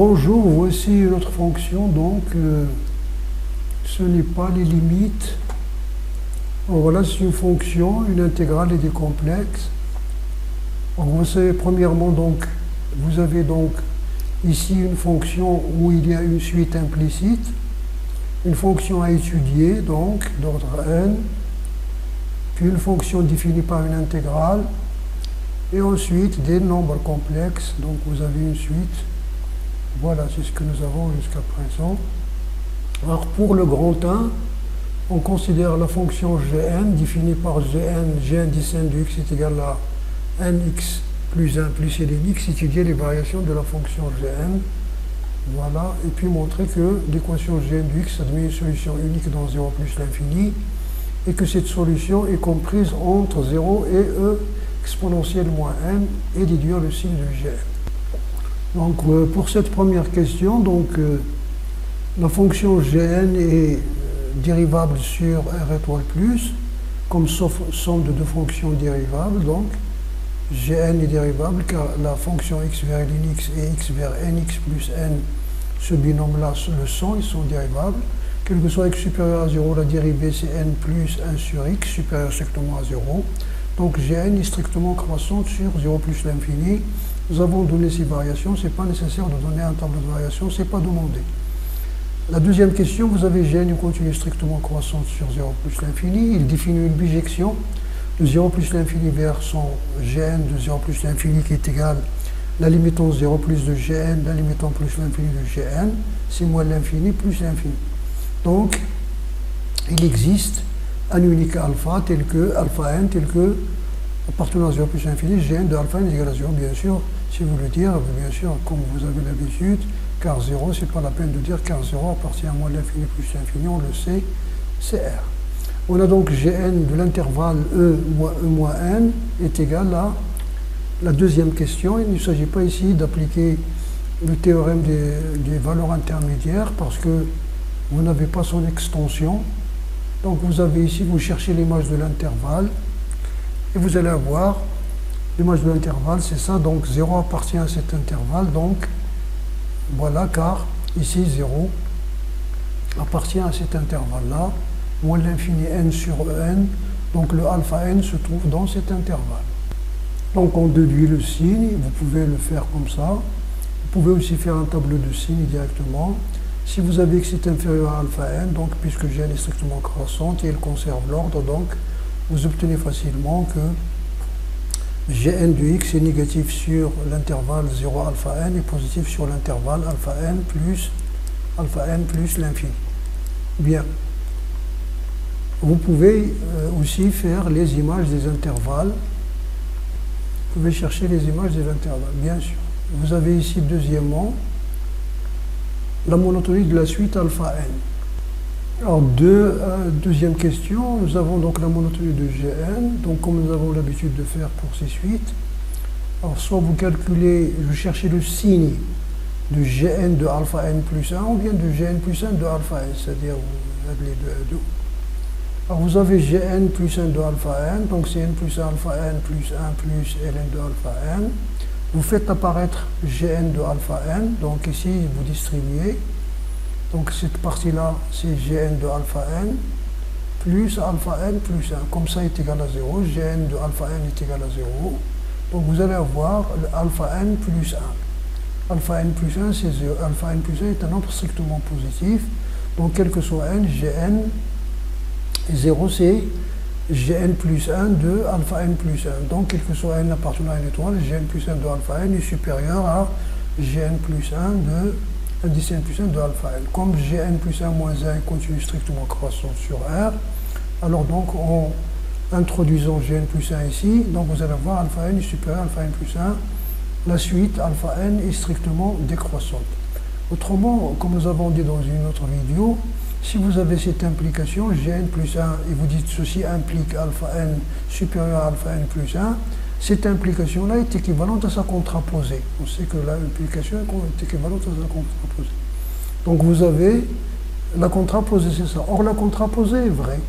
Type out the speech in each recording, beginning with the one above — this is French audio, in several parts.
Bonjour, voici une autre fonction, donc ce n'est pas les limites. Alors, voilà, c'est une fonction, une intégrale et des complexes. Alors, vous savez, premièrement, donc, vous avez donc ici une fonction où il y a une suite implicite, une fonction à étudier, donc d'ordre n, puis une fonction définie par une intégrale, et ensuite des nombres complexes, donc vous avez une suite. Voilà, c'est ce que nous avons jusqu'à présent. Alors pour le grand 1, on considère la fonction gn définie par gn dsin de x est égal à nx plus 1 plus ln x, étudier les variations de la fonction gn. Voilà, et puis montrer que l'équation gn de x admet une solution unique dans 0 plus l'infini, et que cette solution est comprise entre 0 et e exponentielle moins n, et déduire le signe de gn. Donc pour cette première question, donc, la fonction gn est dérivable sur r étoile plus, comme somme de deux fonctions dérivables. Donc gn est dérivable car la fonction x vers ln x et x vers nx plus n, ce binôme-là le sont, ils sont dérivables. Quel que soit x supérieur à 0, la dérivée c'est n plus 1 sur x supérieur strictement à 0. Donc gn est strictement croissante sur 0 plus l'infini. Nous avons donné ces variations, ce n'est pas nécessaire de donner un tableau de variations, ce n'est pas demandé. La deuxième question, vous avez gn une continue strictement croissante sur 0 plus l'infini. Il définit une bijection de 0 plus l'infini vers son gn de 0 plus l'infini qui est égal la limite en 0 plus de gn, la limite en plus l'infini de gn, c'est moins l'infini plus l'infini. Donc, il existe un unique alpha tel que alpha n, tel que appartenant à 0 plus l'infini, gn de alpha n est égal à 0, bien sûr. Si vous le dire, bien sûr, comme vous avez l'habitude, car 0, c'est pas la peine de dire car 0 appartient à moins l'infini plus l'infini, on le sait, c'est R. On a donc gn de l'intervalle e moins n est égal à la deuxième question. Il ne s'agit pas ici d'appliquer le théorème des valeurs intermédiaires parce que vous n'avez pas son extension. Donc vous avez ici, vous cherchez l'image de l'intervalle et vous allez avoir l'image de l'intervalle, c'est ça, donc 0 appartient à cet intervalle, donc voilà, car ici 0 appartient à cet intervalle-là, moins l'infini n sur en, donc le alpha n se trouve dans cet intervalle. Donc on déduit le signe, vous pouvez le faire comme ça, vous pouvez aussi faire un tableau de signes directement. Si vous avez que c'est inférieur à alpha n, donc puisque gn est strictement croissante et elle conserve l'ordre, donc vous obtenez facilement que gn de x est négatif sur l'intervalle 0 alpha n et positif sur l'intervalle alpha n plus l'infini. Bien. Vous pouvez aussi faire les images des intervalles. Vous pouvez chercher les images des intervalles, bien sûr. Vous avez ici, deuxièmement, la monotonie de la suite alpha n. Alors, deuxième question, nous avons donc la monotonie de gn, donc comme nous avons l'habitude de faire pour ces suites. Alors, soit vous calculez, vous cherchez le signe de gn de alpha n plus 1, ou bien de gn plus 1 de alpha n, c'est-à-dire vous réglez de 2. Alors, vous avez gn plus 1 de alpha n, donc c'est n plus 1 alpha n plus 1 plus ln de alpha n. Vous faites apparaître gn de alpha n, donc ici vous distribuez. Donc cette partie-là, c'est gn de alpha n plus alpha n plus 1. Comme ça est égal à 0, gn de alpha n est égal à 0. Donc vous allez avoir alpha n plus 1. Alpha n plus 1, c'est 0. Alpha n plus 1 est un nombre strictement positif. Donc quel que soit n, gn 0, c'est gn plus 1 de alpha n plus 1. Donc quel que soit n appartenant à une étoile, gn plus 1 de alpha n est supérieur à gn plus 1 de indice n plus 1 de alpha n. Comme gn plus 1 moins 1 est continue strictement croissante sur R, alors donc en introduisant gn plus 1 ici, donc vous allez voir alpha n est supérieur à alpha n plus 1, la suite alpha n est strictement décroissante. Autrement, comme nous avons dit dans une autre vidéo, si vous avez cette implication gn plus 1 et vous dites ceci implique alpha n supérieur à alpha n plus 1, cette implication-là est équivalente à sa contraposée. On sait que l'implication est équivalente à sa contraposée. Donc vous avez la contraposée, c'est ça. Or la contraposée est vraie.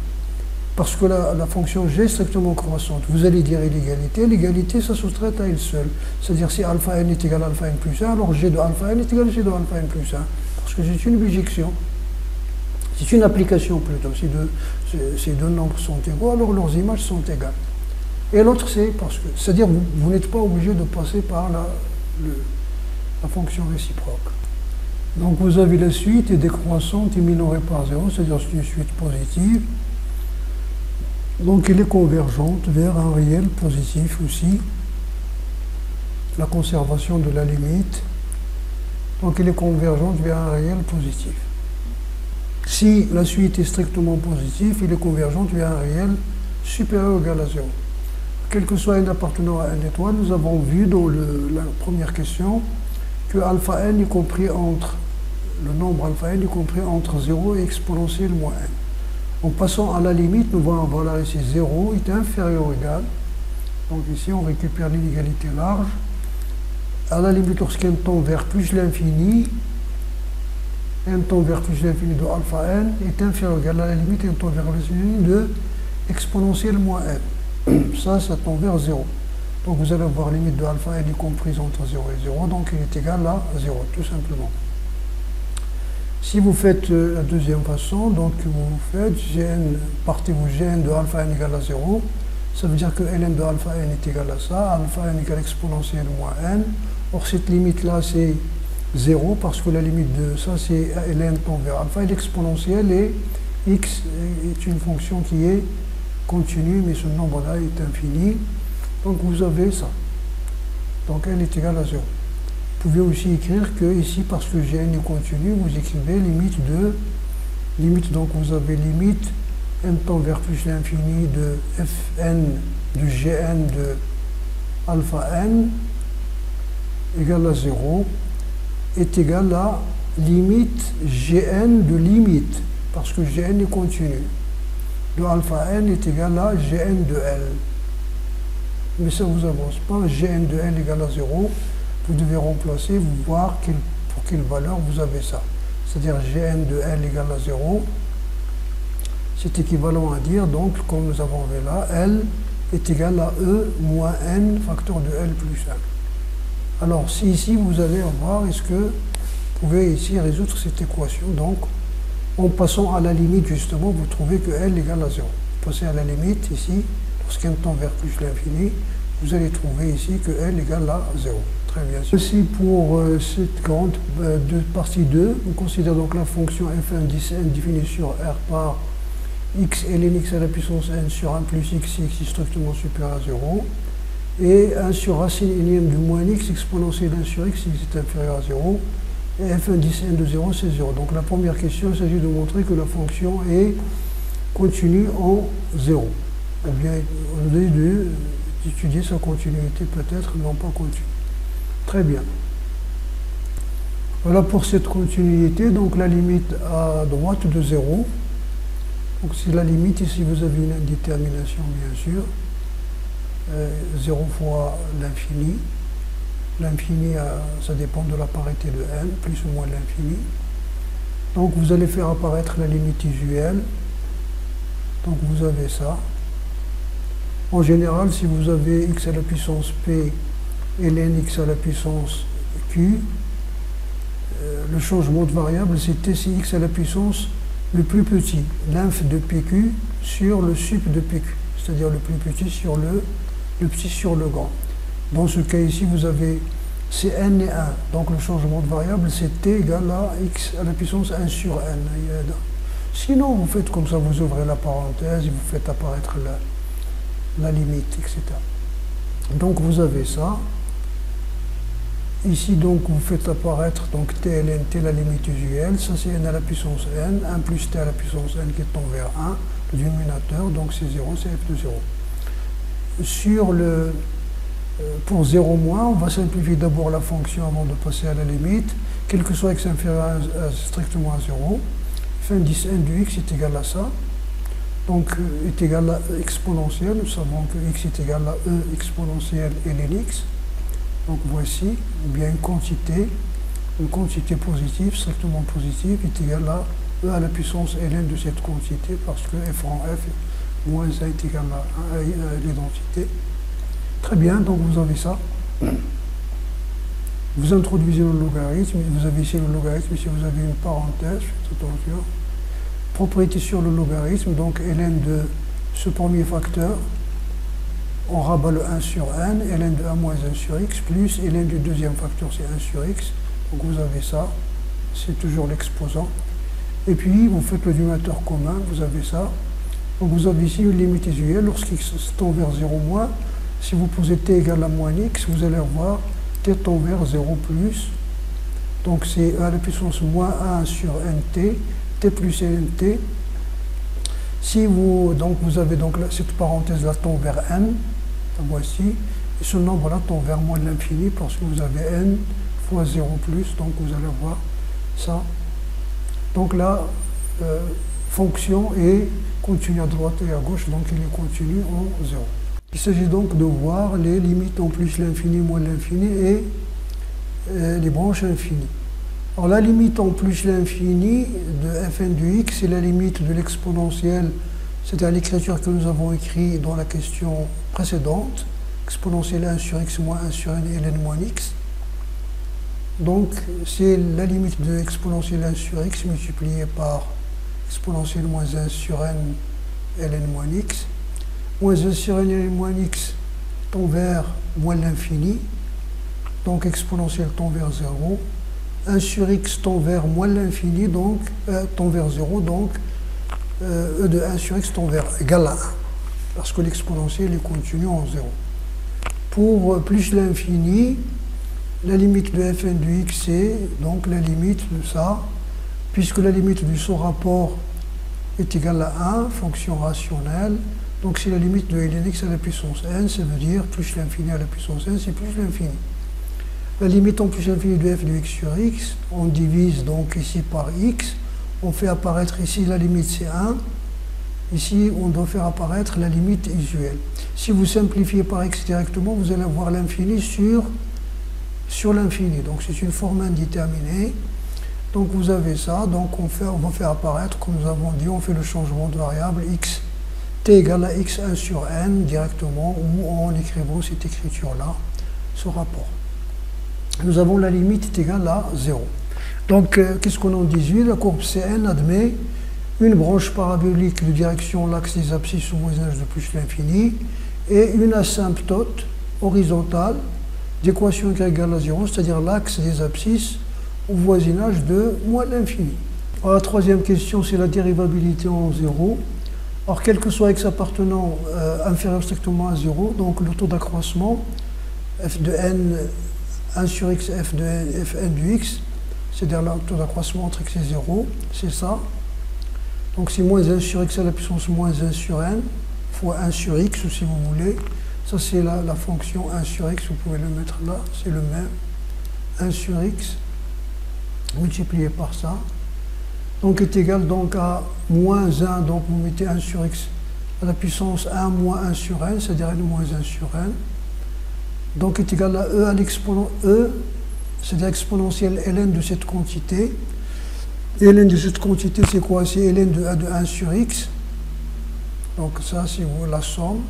parce que la fonction g est strictement croissante. Vous allez dire l'égalité. L'égalité, ça se traite à elle seule. C'est-à-dire si alpha n est égal à alpha n plus 1, alors g de alpha n est égal à g de alpha n plus 1. Parce que c'est une bijection. C'est une application plutôt. Si ces deux nombres sont égaux, alors leurs images sont égales. Et l'autre, c'est parce que, c'est-à-dire vous n'êtes pas obligé de passer par la fonction réciproque. Donc vous avez la suite est décroissante et minorée par 0, c'est-à-dire c'est une suite positive. Donc elle est convergente vers un réel positif aussi. La conservation de la limite. Donc elle est convergente vers un réel positif. Si la suite est strictement positive, elle est convergente vers un réel supérieur ou égal à 0. Quel que soit n appartenant à n étoile, nous avons vu dans la première question que alpha n est compris entre le nombre alpha n est compris entre 0 et exponentielle moins n. En passant à la limite, nous voyons voilà ici 0 est inférieur ou égal. Donc ici on récupère l'inégalité large. À la limite, lorsqu'n tend vers plus l'infini, n tend vers plus l'infini de alpha n est inférieur ou égal à la limite n tend vers l'infini de exponentielle moins n. Ça tend vers 0. Donc vous allez voir la limite de alpha n est comprise entre 0 et 0, donc elle est égale à 0, tout simplement. Si vous faites la deuxième façon, donc vous faites Gn, partez-vous Gn de alpha n égale à 0, ça veut dire que Ln de alpha n est égal à ça, alpha n égale exponentielle moins n. Or cette limite-là c'est 0 parce que la limite de ça c'est Ln tend vers alpha, et l'exponentielle et x est une fonction qui est continue, mais ce nombre-là est infini. Donc vous avez ça. Donc n est égal à 0. Vous pouvez aussi écrire que ici, parce que Gn est continu, vous écrivez limite, donc vous avez limite n tend vers plus l'infini de fn de Gn de alpha n égale à 0 est égal à limite Gn de limite, parce que Gn est continu, de alpha n est égal à Gn de L. Mais ça ne vous avance pas, Gn de L égale à 0, vous devez remplacer, vous voir pour quelle valeur vous avez ça. C'est-à-dire Gn de L égale à 0, c'est équivalent à dire, donc, comme nous avons vu là, L est égal à E moins N facteur de L plus 1. Alors, si ici vous allez avoir, est-ce que vous pouvez ici résoudre cette équation, donc, en passant à la limite, justement, vous trouvez que L égale à 0. Vous passez à la limite, ici, lorsqu'un tend vers plus l'infini, vous allez trouver ici que L égale à 0. Très bien. Ceci pour cette grande partie 2. On considère donc la fonction f1 10 n définie sur R par x ln x à la puissance n sur 1 plus x si x est strictement supérieur à 0. Et 1 sur racine énième du moins x exponentielle 1 sur x si x est inférieur à 0. Et f1 10 n de 0 c'est 0. Donc la première question, il s'agit de montrer que la fonction est continue en 0. Ou bien on a d'étudier sa continuité peut-être, non pas continue. Très bien. Voilà pour cette continuité, donc la limite à droite de 0. Donc c'est la limite, ici vous avez une indétermination bien sûr. 0 fois l'infini. L'infini, ça dépend de la parité de n, plus ou moins l'infini. Donc vous allez faire apparaître la limite usuelle. Donc vous avez ça. En général, si vous avez x à la puissance p et ln x à la puissance q, le changement de variable c'était si x à la puissance le plus petit, l'inf de pq sur le sup de pq, c'est-à-dire le plus petit sur le petit sur le grand. Dans ce cas ici, vous avez c'est n et 1, donc le changement de variable c'est t égale à x à la puissance 1 sur n. Sinon, vous faites comme ça, vous ouvrez la parenthèse et vous faites apparaître la limite, etc. Donc vous avez ça. Ici, donc, vous faites apparaître donc t ln t, la limite usuelle. Ça, c'est n à la puissance n. 1 plus t à la puissance n qui tend vers 1. Le dénominateur, donc c'est 0, c'est f de 0. Sur pour 0 moins, on va simplifier d'abord la fonction avant de passer à la limite. Quel que soit x inférieur strictement à 0, fin 10 n de x est égal à ça. Donc, est égal à exponentielle. Nous savons que x est égal à e exponentielle ln x. Donc voici, bien une quantité positive, strictement positive, est égale à e à la puissance ln de cette quantité, parce que f rend f, moins 1 est égal à l'identité. Très bien, donc vous avez ça. Vous introduisez le logarithme, vous avez ici le logarithme, ici vous avez une parenthèse, faites attention. Propriété sur le logarithme, donc ln de ce premier facteur, on rabat le 1 sur n, ln de 1 moins 1 sur x, plus ln du deuxième facteur, c'est 1 sur x. Donc vous avez ça, c'est toujours l'exposant. Et puis vous faites le dénominateur commun, vous avez ça. Donc vous avez ici une limite usuelle, lorsqu'x tend vers 0 moins, si vous posez t égale à moins x, vous allez avoir t tend vers 0 plus. Donc c'est e à la puissance moins 1 sur nt, t plus nt. Si vous, donc vous avez donc cette parenthèse là tend vers n, la voici, et ce nombre là tend vers moins l'infini parce que vous avez n fois 0 plus, donc vous allez avoir ça. Donc là, fonction est continue à droite et à gauche, donc il est continu en 0. Il s'agit donc de voir les limites en plus l'infini, moins l'infini et les branches infinies. Alors la limite en plus l'infini de fn de x, c'est la limite de l'exponentielle, c'est-à-dire l'écriture que nous avons écrite dans la question précédente, exponentielle 1 sur x moins 1 sur n et ln moins x. Donc c'est la limite de exponentielle 1 sur x multipliée par exponentielle moins 1 sur n ln moins x. Moins 1 sur n ln moins x tend vers moins l'infini, donc exponentielle tend vers 0. 1 sur x tend vers moins l'infini, donc tend vers 0, donc e de 1 sur x tend vers égal à 1, parce que l'exponentielle est continue en 0. Pour plus l'infini, la limite de fn de x c'est donc la limite de ça, puisque la limite de son rapport est égale à 1, fonction rationnelle, donc c'est la limite de ln x à la puissance n, ça veut dire plus l'infini à la puissance n, c'est plus l'infini. La limite en plus infinie de f de x sur x, on divise donc ici par x, on fait apparaître ici la limite c'est 1, ici on doit faire apparaître la limite usuelle. Si vous simplifiez par x directement, vous allez avoir l'infini sur l'infini, donc c'est une forme indéterminée. Donc vous avez ça, donc on va faire apparaître, comme nous avons dit, on fait le changement de variable x, t égale à x1 sur n directement, ou en écrivant cette écriture-là, ce rapport. Nous avons la limite est égale à 0. Donc, qu'est-ce qu'on en déduit? La courbe Cn admet une branche parabolique de direction l'axe des abscisses au voisinage de plus l'infini et une asymptote horizontale d'équation y égale à 0, c'est-à-dire l'axe des abscisses au voisinage de moins l'infini. La troisième question, c'est la dérivabilité en 0. Alors, quel que soit x appartenant inférieur strictement à 0, donc le taux d'accroissement f de n 1 sur x, f de n, fn de x, c'est-à-dire le taux d'accroissement entre x et 0, c'est ça. Donc c'est moins 1 sur x à la puissance moins 1 sur n, fois 1 sur x, si vous voulez. Ça c'est la fonction 1 sur x, vous pouvez le mettre là, c'est le même. 1 sur x, multiplié par ça. Donc est égal donc à moins 1, donc vous mettez 1 sur x à la puissance 1 moins 1 sur n, c'est-à-dire n moins 1 sur n. Donc est égal à e à l'exponent e, c'est-à-dire exponentielle ln de cette quantité. Et ln de cette quantité, c'est quoi? C'est ln de 1 sur x. Donc ça, c'est la somme.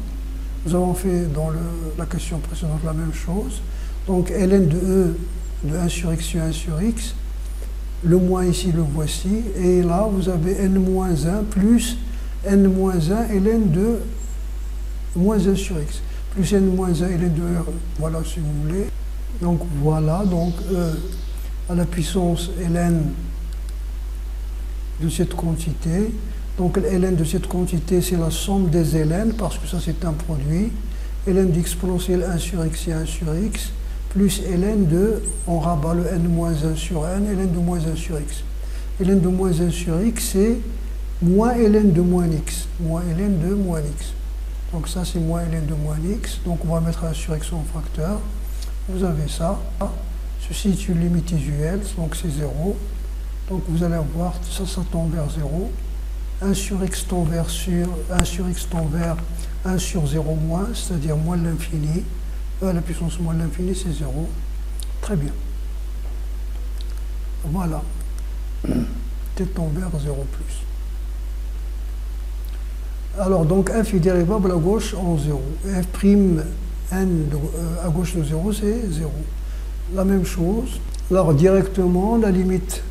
Nous avons fait dans la question précédente la même chose. Donc ln de e de 1 sur x sur 1 sur x. Le moins ici, le voici. Et là, vous avez n-1 plus n-1 ln de moins 1 sur x. Plus n-1 ln de e, voilà si vous voulez. Donc voilà, donc e à la puissance ln de cette quantité. Donc ln de cette quantité, c'est la somme des ln, parce que ça c'est un produit. Ln d'exponentielle 1 sur x et 1 sur x, plus ln de, on rabat le n-1 sur n, ln de moins 1 sur x. Ln de moins 1 sur x, c'est moins ln de moins x, moins ln de moins x. Donc ça c'est moins ln de moins x, donc on va mettre 1 sur x en facteur. Vous avez ça. Ceci est une limite usuelle, donc c'est 0. Donc vous allez avoir, ça tend vers 0. 1 sur x tend vers 1 sur x tend vers 1 sur 0 moins, c'est-à-dire moins l'infini. E à la puissance moins l'infini, c'est 0. Très bien. Voilà. T tend vers 0 plus. Alors, donc, f est dérivable à gauche en 0. f' n à gauche de 0, c'est 0. La même chose. Alors, directement, la limite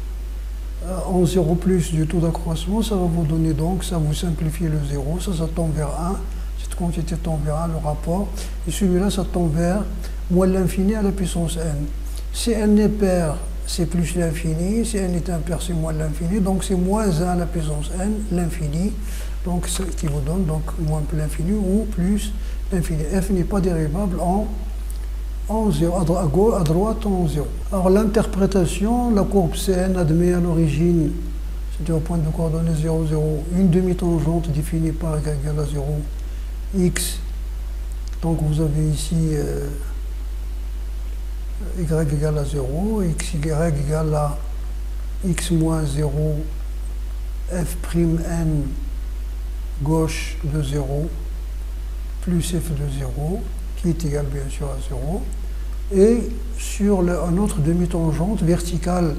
en 0 plus du taux d'accroissement, ça va vous donner donc, ça vous simplifie le 0, ça tend vers 1. Cette quantité tend vers 1, le rapport. Et celui-là, ça tend vers moins l'infini à la puissance n. Si n est pair, c'est plus l'infini. Si n est impair, c'est moins l'infini. Donc, c'est moins 1 à la puissance n, l'infini. Donc, ce qui vous donne donc moins l'infini ou plus l'infini. F n'est pas dérivable en 0, à droite en 0. Alors, l'interprétation, la courbe Cn admet à l'origine, c'est-à-dire au point de coordonnées 0, 0, une demi-tangente définie par y égale à 0, x. Donc, vous avez ici y égale à 0, xy égale à x moins 0, f'n gauche de 0 plus f de 0 qui est égal bien sûr à 0 et sur un autre demi-tangente verticale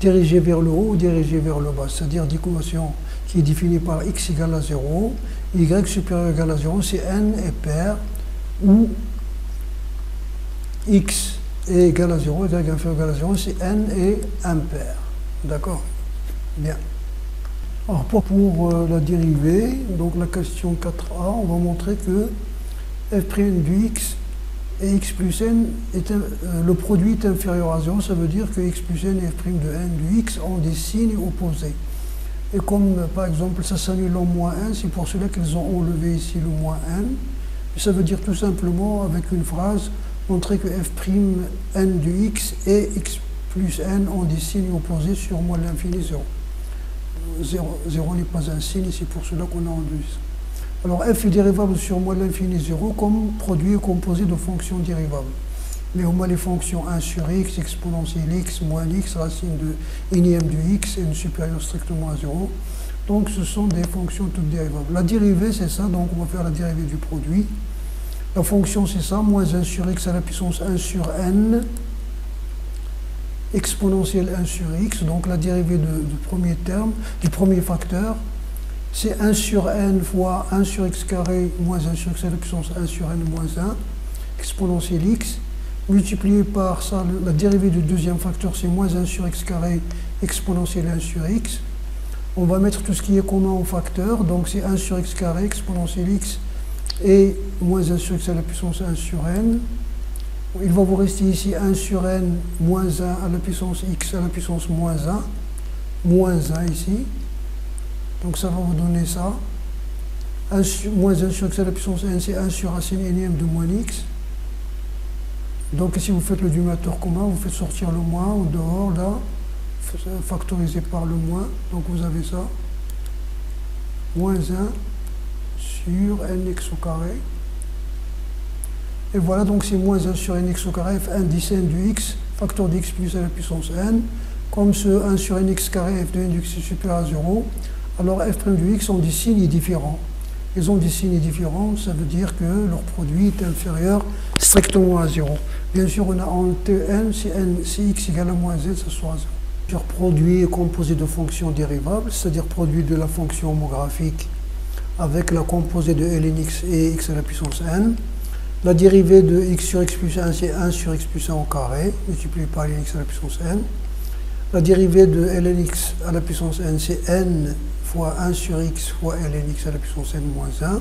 dirigée vers le haut ou dirigée vers le bas, c'est-à-dire d'équation qui est définie par x égale à 0, y supérieur égal à 0 si n est pair ou x est égal à 0, y inférieur égal à 0 si n est impair. D'accord? Bien. Alors pour la dérivée, donc la question 4a, on va montrer que f' du x et x plus n, le produit est inférieur à 0, ça veut dire que x plus n et f' de n du x ont des signes opposés. Et comme par exemple ça s'annule en moins 1, c'est pour cela qu'ils ont enlevé ici le moins n. Et ça veut dire tout simplement, avec une phrase, montrer que f' n du x et x plus n ont des signes opposés sur moins l'infini 0. 0 n'est pas un signe, c'est pour cela qu'on a enlevé ça. Alors f est dérivable sur moins l'infini 0 comme produit composé de fonctions dérivables. Mais au moins les fonctions 1 sur x, exponentielle x, moins x, racine de énième du x, n supérieur strictement à 0. Donc ce sont des fonctions toutes dérivables. La dérivée c'est ça, donc on va faire la dérivée du produit. La fonction c'est ça, moins 1 sur x à la puissance 1 sur n, exponentielle 1 sur x, donc la dérivée du premier terme, du premier facteur, c'est 1 sur n fois 1 sur x carré moins 1 sur x à la puissance 1 sur n moins 1, exponentielle x, multiplié par ça, la dérivée du deuxième facteur, c'est moins 1 sur x carré, exponentielle 1 sur x. On va mettre tout ce qui est commun au facteur, donc c'est 1 sur x carré, exponentielle x, et moins 1 sur x à la puissance 1 sur n. Il va vous rester ici 1 sur n moins 1 à la puissance x à la puissance moins 1, moins 1 ici. Donc ça va vous donner ça. Moins 1 sur x à la puissance n, c'est 1 sur racine énième de moins x. Donc si vous faites le dénominateur commun, vous faites sortir le moins au dehors, là, factorisé par le moins. Donc vous avez ça. Moins 1 sur nx au carré. Et voilà, donc c'est moins 1 sur nx au carré, f1 10 n du x, facteur d'x plus à la puissance n. Comme ce 1 sur nx carré, f de n du x est supérieur à 0, alors f' du x ont des signes différents. Ils ont des signes différents, ça veut dire que leur produit est inférieur strictement à 0. Bien sûr, on a en Tn, si x égale à moins z, ça sera 0. Sur produit est composé de fonctions dérivables, c'est-à-dire produit de la fonction homographique avec la composée de lnx et x à la puissance n. La dérivée de x sur x plus 1, c'est 1 sur x plus 1 au carré, multiplié par lnx à la puissance n. La dérivée de lnx à la puissance n, c'est n fois 1 sur x fois lnx à la puissance n moins 1.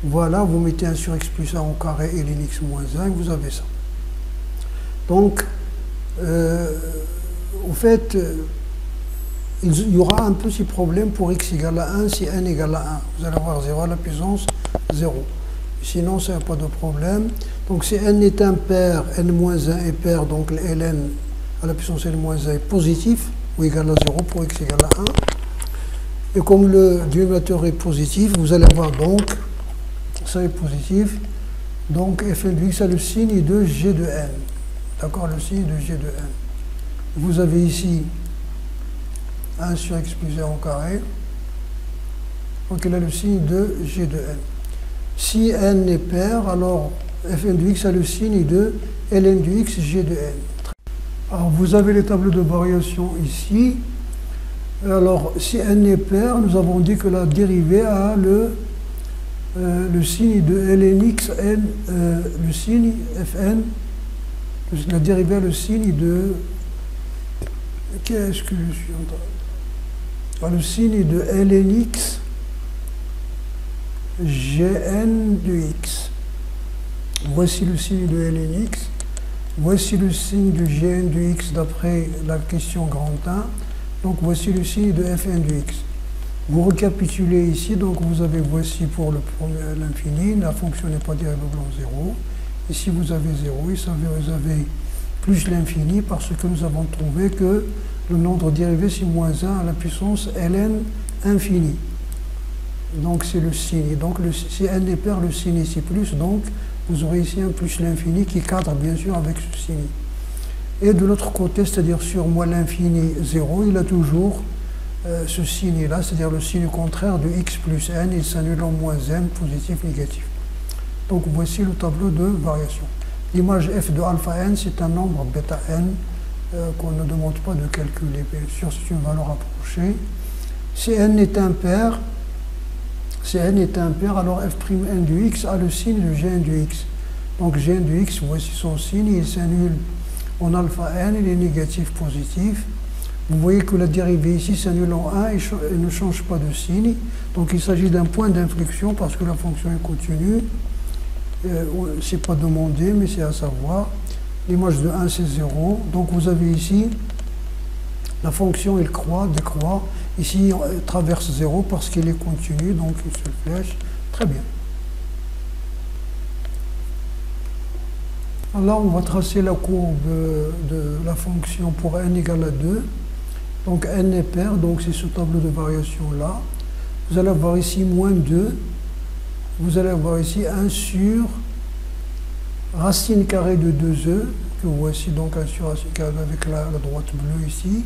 Voilà, vous mettez 1 sur x plus 1 au carré et lnx moins 1, et vous avez ça. Donc, au fait, il y aura un petit problème pour x égale à 1 si n égale à 1. Vous allez avoir 0 à la puissance 0. Sinon, ça n'a pas de problème. Donc, si n est impair, n-1 est pair, donc ln à la puissance n-1 est positif, ou égal à 0 pour x égale à 1. Et comme le dénominateur est positif, vous allez avoir donc, ça est positif, donc fn de x a le signe de g de n. D'accord, le signe de g de n. Vous avez ici 1 sur x plus 1 au carré. Donc, il a le signe de g de n. Si n est pair, alors fn de x a le signe de ln de x, g de n. Alors, vous avez les tableaux de variation ici. Alors, si n est pair, nous avons dit que la dérivée a le le signe de lnx n, le signe fn, la dérivée, le signe de... Qu'est-ce que je suis en train de... Le signe de lnx gn de x. Voici le signe de lnx. Voici le signe de gn de x d'après la question grand 1. Donc voici le signe de fn de x. Vous récapitulez ici, donc vous avez voici pour l'infini, la fonction n'est pas dérivable en 0. Ici vous avez 0, ici vous avez plus l'infini parce que nous avons trouvé que le nombre dérivé c'est moins 1 à la puissance ln infini. Donc c'est le signe. Donc si n est pair, le signe ici plus, donc vous aurez ici un plus l'infini qui cadre bien sûr avec ce signe. Et de l'autre côté, c'est-à-dire sur moins l'infini 0, il a toujours ce signe-là, c'est-à-dire le signe contraire de x plus n, il s'annule en moins n, positif, négatif. Donc voici le tableau de variation. L'image f de alpha n, c'est un nombre bêta n qu'on ne demande pas de calculer, bien sûr, c'est une valeur approchée. Si n est impair, alors f'n du x a le signe de gn du x. Donc gn du x, voici son signe, il s'annule en alpha n, il est négatif, positif. Vous voyez que la dérivée ici s'annule en 1 et ne change pas de signe. Donc il s'agit d'un point d'inflexion parce que la fonction est continue. C'est pas demandé, mais c'est à savoir. L'image de 1, c'est 0. Donc vous avez ici, la fonction, elle croît, décroît. Ici, elle traverse 0 parce qu'il est continu, donc une seule flèche. Très bien. Alors, on va tracer la courbe de la fonction pour n égale à 2. Donc n est pair, donc c'est ce tableau de variation-là. Vous allez avoir ici moins 2. Vous allez avoir ici 1 sur racine carrée de 2e, que voici donc 1 sur racine carrée avec la droite bleue ici.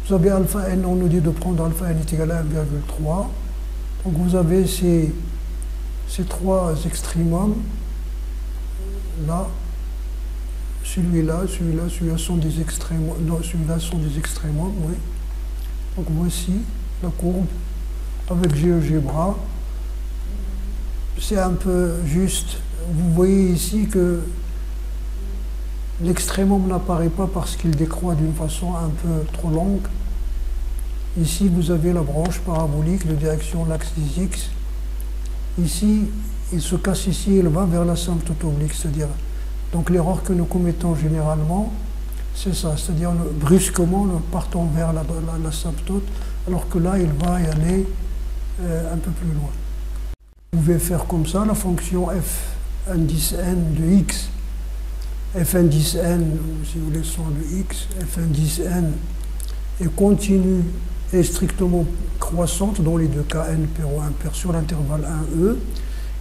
Vous avez alpha n, on nous dit de prendre alpha n est égal à 1,3. Donc vous avez ces trois extrémums, là, celui-là sont des extrémums, non, celui-là sont des extrémums, oui. Donc voici la courbe avec GeoGebra. C'est un peu juste. Vous voyez ici que l'extrémum n'apparaît pas parce qu'il décroît d'une façon un peu trop longue. Ici, vous avez la branche parabolique de direction l'axe des x. Ici, il se casse ici, il va vers l'asymptote oblique, c'est-à-dire, donc l'erreur que nous commettons généralement, c'est ça, c'est-à-dire brusquement, nous partons vers l'asymptote, alors que là, il va y aller un peu plus loin. Vous pouvez faire comme ça, la fonction f indice n de x, f indice n, si vous voulez, son de x, f indice n est continue et strictement croissante dans les deux cas, n pair ou impair sur l'intervalle 1e.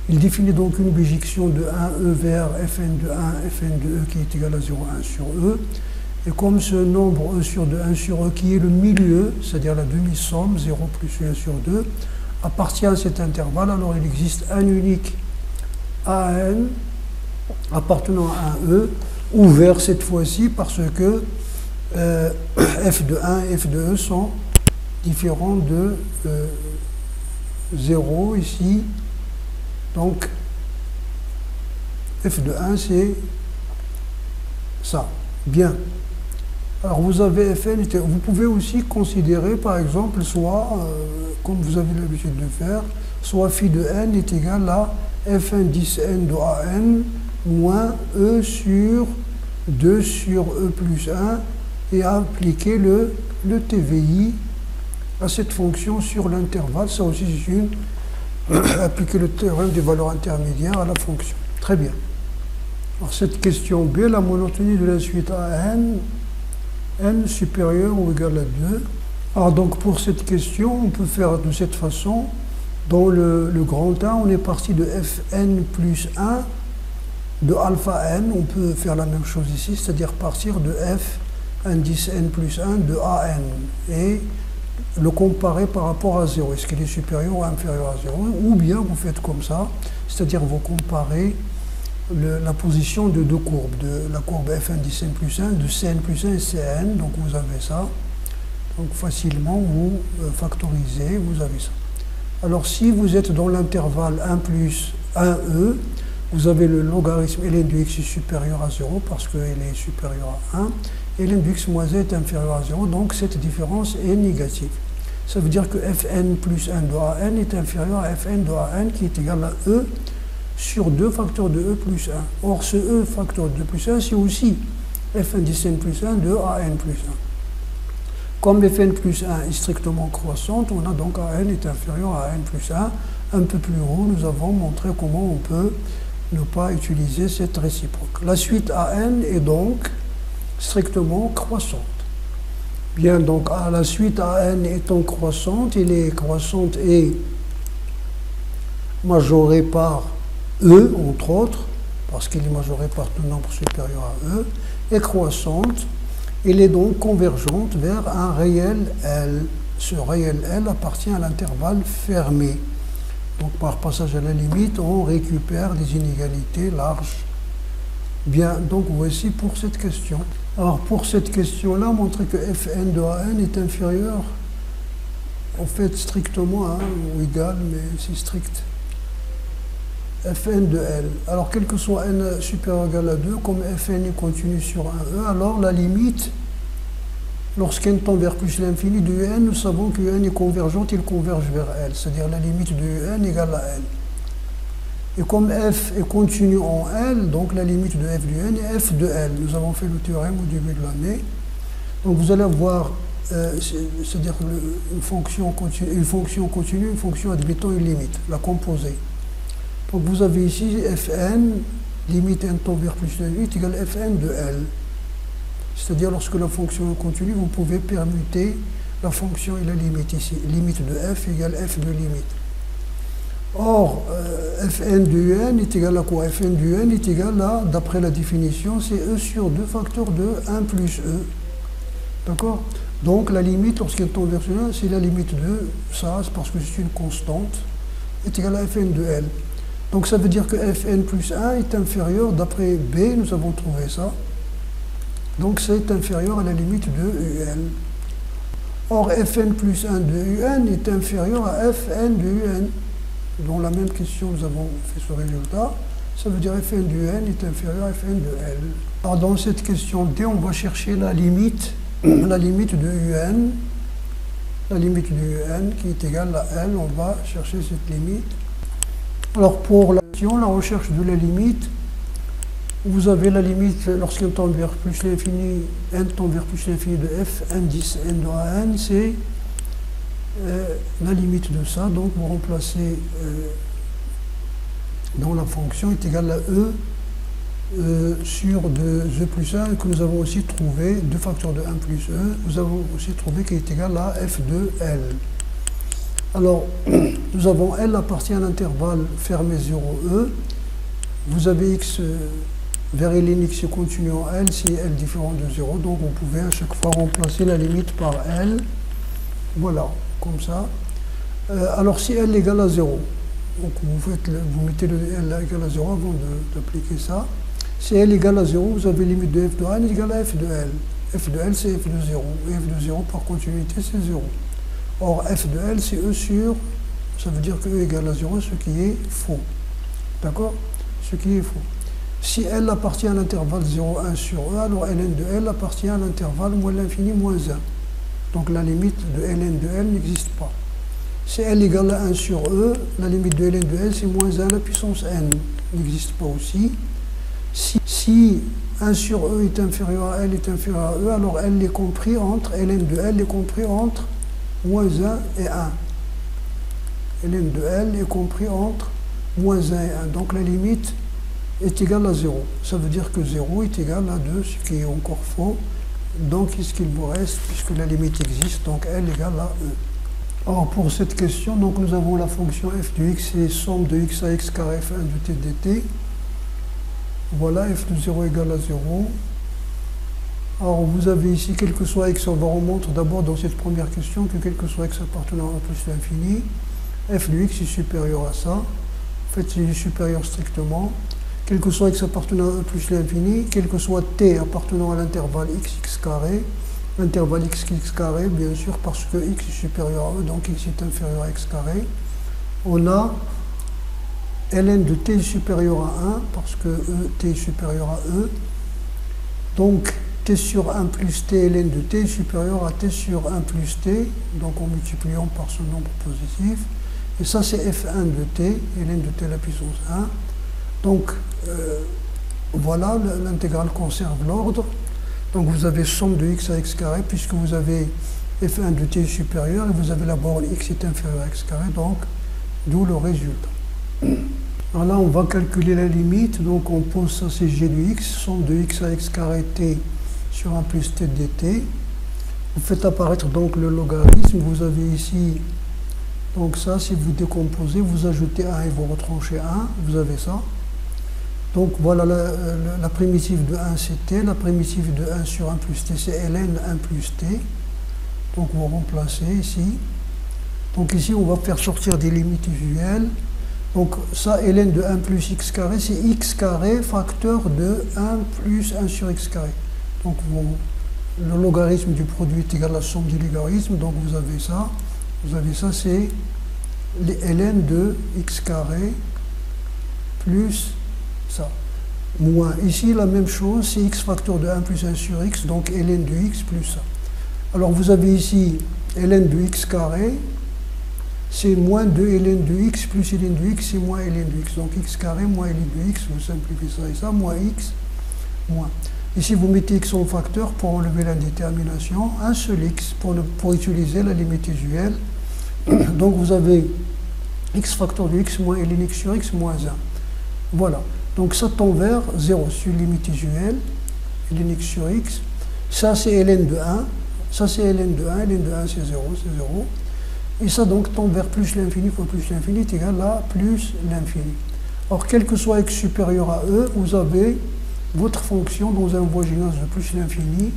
Il définit donc une bijection de 1e vers fn de 1, fn de e qui est égal à 0,1 sur e. Et comme ce nombre e sur 2, 1 sur e qui est le milieu, c'est-à-dire la demi-somme, 0 plus 1 sur 2, appartient à cet intervalle, alors il existe un unique AN appartenant à un E, ouvert cette fois-ci parce que f de 1 et f de e sont différents de 0 ici. Donc f de 1 c'est ça. Bien. Alors vous avez Fn, vous pouvez aussi considérer par exemple soit, comme vous avez l'habitude de faire, soit phi de n est égal à f indice n de an moins e sur 2 sur e plus 1 et appliquer le TVI à cette fonction sur l'intervalle. Ça aussi c'est une appliquer le théorème des valeurs intermédiaires à la fonction. Très bien. Alors cette question B, la monotonie de la suite AN, n supérieur ou égal à 2. Alors donc pour cette question, on peut faire de cette façon. Dans le grand 1, on est parti de fn plus 1 de alpha n. On peut faire la même chose ici, c'est-à-dire partir de f indice n plus 1 de an et le comparer par rapport à 0. Est-ce qu'il est supérieur ou inférieur à 0? Ou bien vous faites comme ça, c'est-à-dire vous comparez la position de deux courbes, de la courbe f indice n plus 1, de cn plus 1 et cn, donc vous avez ça. Donc facilement vous factorisez, vous avez ça. Alors si vous êtes dans l'intervalle 1 plus 1e, vous avez le logarithme ln de x est supérieur à 0 parce qu'il est supérieur à 1, et ln de x moins 1 est inférieur à 0, donc cette différence est négative. Ça veut dire que fn plus 1 de an est inférieur à fn de an qui est égal à e sur 2 facteurs de e plus 1. Or ce e facteur de 2 plus 1, c'est aussi fn de n plus 1 de an plus 1. Comme fn plus 1 est strictement croissante, on a donc an est inférieur à an plus 1. Un peu plus haut, nous avons montré comment on peut ne pas utiliser cette réciproque. La suite an est donc strictement croissante. Bien, donc la suite an étant croissante, il est croissante et majorée par e, entre autres, parce qu'il est majoré par tout nombre supérieur à e, est croissante, il est donc convergente vers un réel L. Ce réel L appartient à l'intervalle fermé. Donc par passage à la limite, on récupère des inégalités larges. Bien, donc voici pour cette question. Alors pour cette question-là, montrer que fn de an est inférieur, en fait strictement à 1 ou égal, mais c'est strict, fn de L. Alors quel que soit n supérieur ou égal à 2, comme fn est continu sur 1e, alors la limite, lorsqu'n tend vers plus l'infini de un, nous savons que un est convergente, il converge vers L, c'est-à-dire la limite de un égale à L. Et comme f est continu en L, donc la limite de f de n est f de L. Nous avons fait le théorème au début de l'année. Donc vous allez avoir, c'est-à-dire une fonction continue, une fonction admettant une limite, la composée. Donc vous avez ici fn, limite n tend vers plus l'infini, est égale fn de L. C'est-à-dire lorsque la fonction est continue, vous pouvez permuter la fonction et la limite ici. Limite de f égale f de limite. Or, fn de un est égal à quoi? Fn de n est égal à, d'après la définition, c'est e sur 2 facteurs de 1 plus e. D'accord? Donc la limite, lorsqu'elle tend vers 1, c'est la limite de ça, c'est parce que c'est une constante, est égal à fn de L. Donc ça veut dire que fn plus 1 est inférieur, d'après B, nous avons trouvé ça. Donc c'est inférieur à la limite de un. Or fn plus 1 de un est inférieur à fn de un. Dans la même question, nous avons fait ce résultat. Ça veut dire fn de n est inférieur à fn de L. Alors dans cette question D, on va chercher la limite de un. La limite de un qui est égale à L, on va chercher cette limite. Alors pour la question, la recherche de la limite, vous avez la limite lorsqu'elle tend vers plus l'infini, n tend vers plus l'infini de f, n 10, n de n, c'est la limite de ça. Donc vous remplacez dans la fonction est égale à e sur 2e plus 1 que nous avons aussi trouvé, 2 facteurs de 1 plus e, nous avons aussi trouvé qu'il est égal à f de L. Alors, nous avons L appartient à l'intervalle fermé 0e. Vous avez x vers ln x continu en L si L différent de 0. Donc vous pouvez à chaque fois remplacer la limite par L. Voilà, comme ça. Alors si L égale à 0, donc vous mettez le L égale à 0 avant d'appliquer ça. Si L égale à 0, vous avez limite de f de n égale à f de L. F de L c'est f de 0. Et f de 0 par continuité c'est 0. Or, f de L, c'est e sur, ça veut dire que e égale à 0, ce qui est faux. D'accord? Ce qui est faux. Si L appartient à l'intervalle 0, 1 sur e, alors ln de L appartient à l'intervalle moins l'infini moins 1. Donc la limite de ln de L n'existe pas. Si L égale à 1 sur e, la limite de ln de L, c'est moins 1 à la puissance n. N'existe pas aussi. Si 1 sur e est inférieur à L est inférieur à e, alors L est compris entre, ln de L est compris entre moins 1 et 1. ln de L est compris entre moins 1 et 1. Donc la limite est égale à 0. Ça veut dire que 0 est égal à 2, ce qui est encore faux. Donc qu'est-ce qu'il vous reste, puisque la limite existe, donc L égale à E. Alors pour cette question, donc nous avons la fonction f de x et somme de x à x carré f1 de t dt. Voilà, f de 0 égale à 0. Alors vous avez ici, quel que soit x, on remontre d'abord dans cette première question que quel que soit x appartenant à plus l'infini, f de x est supérieur à ça. En fait, c'est supérieur strictement. Quel que soit x appartenant à plus l'infini, quel que soit t appartenant à l'intervalle x carré, l'intervalle x carré, bien sûr, parce que x est supérieur à e, donc x est inférieur à x carré. on a ln de t est supérieur à 1, parce que t est supérieur à e. Donc, t sur 1 plus t, ln de t est supérieur à t sur 1 plus t, donc en multipliant par ce nombre positif. Et ça, c'est f1 de t, ln de t à la puissance 1. Donc, voilà, l'intégrale conserve l'ordre. Donc, vous avez somme de x à x carré, puisque vous avez f1 de t supérieur, et vous avez la borne x est inférieure à x carré, donc, d'où le résultat. Alors là, on va calculer la limite, donc on pose ça, c'est g de x, somme de x à x carré t sur 1 plus t dt. Vous faites apparaître donc le logarithme, vous avez ici, donc ça, si vous décomposez, vous ajoutez 1 et vous retranchez 1, vous avez ça. Donc voilà, la primitive de 1 c'est t, la primitive de 1 sur 1 plus t c'est ln 1 plus t. Donc vous remplacez ici. Donc ici on va faire sortir des limites usuelles. Donc ça, ln de 1 plus x carré, c'est x carré facteur de 1 plus 1 sur x carré. Donc le logarithme du produit est égal à la somme des logarithmes, donc vous avez ça. Vous avez ça, c'est ln de x carré plus ça. Moins. Ici, la même chose, c'est x facteur de 1 plus 1 sur x, donc ln de x plus ça. Alors vous avez ici ln de x carré, c'est moins 2 ln de x plus ln de x, c'est moins ln de x. Donc x carré moins ln de x, vous simplifiez ça et ça, moins x, moins. Ici, vous mettez x en facteur pour enlever l'indétermination, un seul x pour utiliser la limite usuelle. Donc vous avez x facteur de x moins ln x sur x moins 1. Voilà. Donc ça tend vers 0 sur limite usuelle, ln x sur x. Ça c'est ln de 1, ça c'est ln de 1, ln de 1 c'est 0, c'est 0. Et ça donc tend vers plus l'infini fois plus l'infini est égal à plus l'infini. Or, quel que soit x supérieur à e, vous avez votre fonction dans un voisinage de plus l'infini,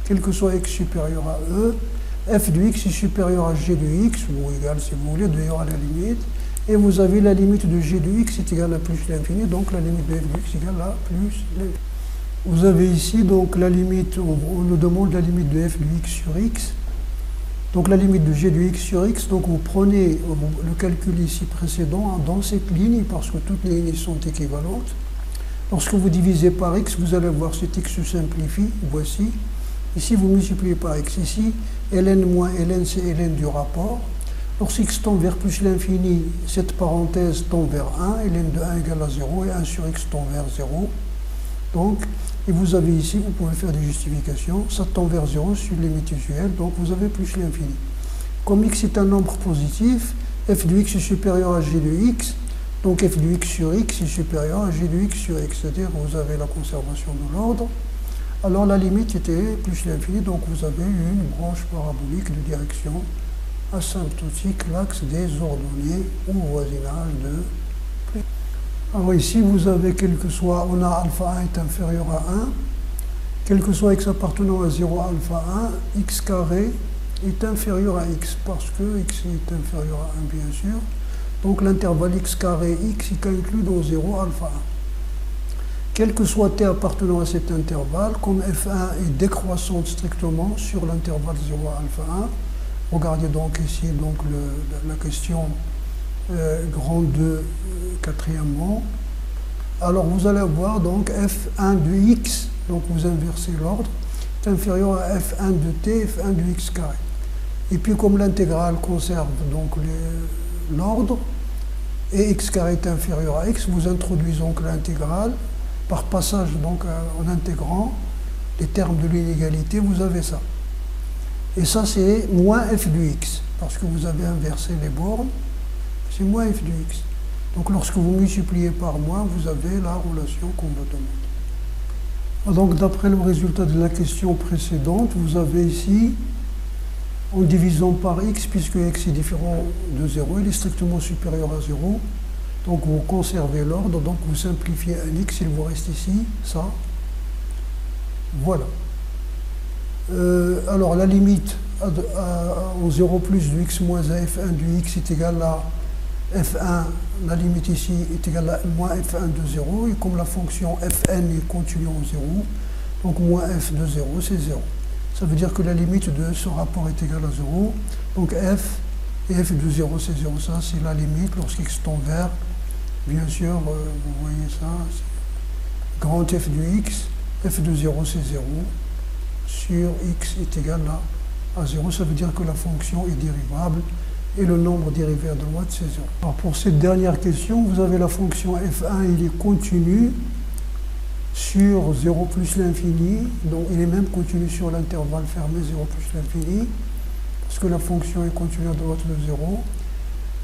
quel que soit x supérieur à e, f de x est supérieur à g de x, ou égal si vous voulez, d'ailleurs à la limite, et vous avez la limite de g de x est égale à plus l'infini, donc la limite de f de x est égale à plus l'infini. Vous avez ici donc la limite, on nous demande la limite de f de x sur x, donc la limite de g de x sur x, donc vous prenez le calcul ici précédent dans cette ligne, parce que toutes les lignes sont équivalentes. Lorsque vous divisez par x, vous allez voir cet x se simplifie, voici. Ici, vous multipliez par x. Ici, ln moins ln, c'est ln du rapport. Lorsque x tend vers plus l'infini, cette parenthèse tend vers 1, ln de 1 égale à 0, et 1 sur x tend vers 0. Donc, et vous avez ici, vous pouvez faire des justifications, ça tend vers 0 sur limite usuelle, donc vous avez plus l'infini. Comme x est un nombre positif, f de x est supérieur à g de x, donc f de x sur x est supérieur à g de x sur x, c'est-à-dire que vous avez la conservation de l'ordre. Alors la limite était plus l'infini, donc vous avez une branche parabolique de direction asymptotique, l'axe des ordonnées au voisinage de plus. Alors ici, vous avez, quel que soit, on a alpha 1 est inférieur à 1, quel que soit x appartenant à 0 alpha 1, x carré est inférieur à x, parce que x est inférieur à 1, bien sûr. Donc l'intervalle x carré x est inclus dans 0 alpha 1. Quel que soit t appartenant à cet intervalle, comme f1 est décroissante strictement sur l'intervalle 0 alpha 1, regardez donc ici donc la question grand 2, quatrièmement. Alors vous allez voir donc f1 de x, donc vous inversez l'ordre, est inférieur à f1 de t, f1 de x carré. Et puis comme l'intégrale conserve donc l'ordre, et x carré est inférieur à x, vous introduisez donc l'intégrale, par passage donc en intégrant les termes de l'inégalité, vous avez ça. Et ça c'est moins f de x, parce que vous avez inversé les bornes, c'est moins f de x. Donc lorsque vous multipliez par moins, vous avez la relation qu'on vous demande. Donc d'après le résultat de la question précédente, vous avez ici, en divisant par x, puisque x est différent de 0, il est strictement supérieur à 0, donc vous conservez l'ordre, donc vous simplifiez un x, il vous reste ici, ça. Voilà. Alors la limite en 0 plus de x moins a f1 de x est égal à f1, la limite ici est égale à moins f1 de 0, et comme la fonction fn est continue en 0, donc moins f de 0 c'est 0. Ça veut dire que la limite de ce rapport est égale à 0, donc f Et f de 0 c'est 0, ça c'est la limite lorsqu'x tend vers, bien sûr, vous voyez ça, grand f de x, f de 0 c'est 0, sur x est égal à 0, ça veut dire que la fonction est dérivable, et le nombre dérivé à droite c'est 0. Alors pour cette dernière question, vous avez la fonction f1, il est continu sur 0 plus l'infini, donc il est même continu sur l'intervalle fermé 0 plus l'infini, parce que la fonction est continue à droite de 0.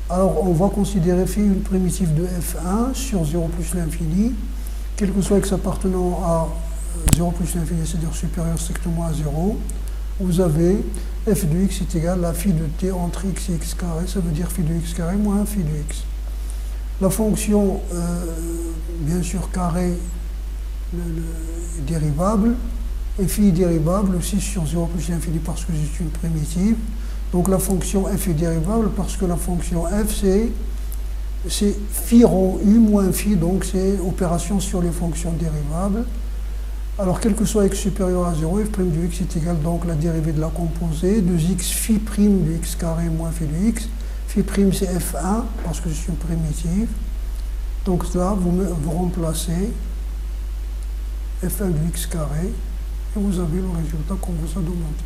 Alors on va considérer phi une primitive de f1 sur 0 plus l'infini, quel que soit x appartenant à 0 plus l'infini, c'est-à-dire supérieur strictement à 0, vous avez f de x est égal à phi de t entre x et x carré, ça veut dire phi de x carré moins phi de x. La fonction, bien sûr, carré est dérivable, et phi est dérivable aussi sur 0 plus l'infini parce que c'est une primitive. Donc la fonction f est dérivable parce que la fonction f c'est phi rho u moins phi, donc c'est opération sur les fonctions dérivables. Alors quel que soit x supérieur à 0, f' de x est égal donc la dérivée de la composée de x phi' de x carré moins phi de x. Phi' c'est f1 parce que c'est une primitive. Donc là vous remplacez f1 de x carré et vous avez le résultat qu'on vous a demandé.